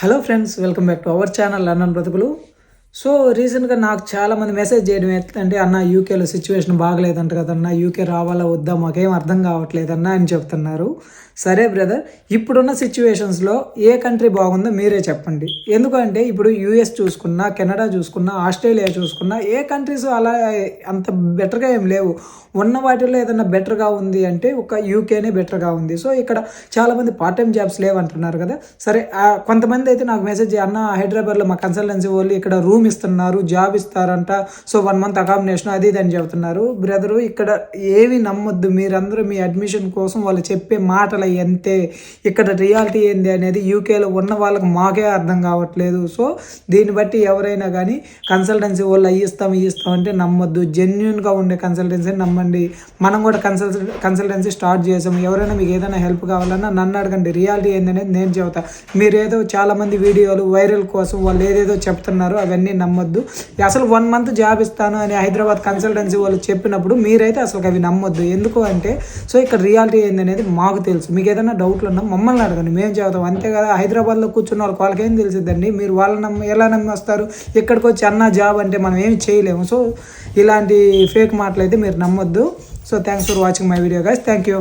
Hello friends, welcome back to our channel London బ్రతుకులు. So రీసెంట్గా నాకు చాలామంది మెసేజ్ చేయడం ఏంటంటే, అన్న యూకేలో సిచ్యువేషన్ బాగలేదంట కదన్న, యూకే రావాలా వద్దా మాకేం అర్థం కావట్లేదన్న అని చెప్తున్నారు. సరే బ్రదర్, ఇప్పుడున్న సిచ్యువేషన్స్లో ఏ కంట్రీ బాగుందో మీరే చెప్పండి. ఎందుకంటే ఇప్పుడు యూఎస్ చూసుకున్నా, కెనడా చూసుకున్నా, ఆస్ట్రేలియా చూసుకున్నా ఏ కంట్రీస్ అలా అంత బెటర్గా ఏం లేవు. ఉన్న వాటిల్లో ఏదైనా బెటర్గా ఉంది అంటే ఒక యూకేనే బెటర్గా ఉంది. సో ఇక్కడ చాలామంది పార్ట్ టైం జాబ్స్ లేవంటున్నారు కదా. సరే, కొంతమంది అయితే నాకు మెసేజ్ అన్న, హైదరాబాద్లో మా కన్సల్టెన్సీ వాళ్ళు ఇక్కడ రూమ్ ఇస్తున్నారు, జాబ్ ఇస్తారంట, సో 1 month అకామిడేషన్ అది ఇది అని చెప్తున్నారు. బ్రదరు, ఇక్కడ ఏమి నమ్మొద్దు. మీరందరూ మీ అడ్మిషన్ కోసం వాళ్ళు చెప్పే మాటలు అంతే. ఇక్కడ రియాలిటీ ఏంది అనేది యూకేలో ఉన్న వాళ్ళకి మాకే అర్థం కావట్లేదు. సో దీన్ని బట్టి ఎవరైనా కానీ కన్సల్టెన్సీ వాళ్ళు ఇస్తాం అంటే నమ్మొద్దు. జెన్యున్గా ఉండే కన్సల్టెన్సీ నమ్మండి. మనం కూడా కన్సల్టెన్సీ స్టార్ట్ చేసాము. ఎవరైనా మీకు ఏదైనా హెల్ప్ కావాలన్నా నన్ను అడగండి. రియాలిటీ ఏందనేది నేను చెబుతా. మీరేదో చాలామంది వీడియోలు వైరల్ కోసం వాళ్ళు ఏదేదో చెప్తున్నారు, అవన్నీ నమ్మొద్దు. అసలు 1 month జాబ్ ఇస్తాను అని హైదరాబాద్ కన్సల్టెన్సీ వాళ్ళు చెప్పినప్పుడు మీరైతే అసలు అవి నమ్మొద్దు. ఎందుకు అంటే, సో ఇక్కడ రియాలిటీ ఏందనేది మాకు తెలుసు. మీకు ఏదైనా డౌట్లు ఉన్నా మమ్మల్ని అడగండి, మేము చెబుతాం. అంతే కదా, హైదరాబాద్లో కూర్చున్న వాళ్ళకి ఏం తెలిసిద్దండి. మీరు వాళ్ళని ఎలా నమ్మి వస్తారు? ఇక్కడికి వచ్చి అన్న జాబ్ అంటే మనం ఏమి చేయలేము. సో ఇలాంటి ఫేక్ మాటలు అయితే మీరు నమ్మొద్దు. So thanks for watching my video guys. Thank you.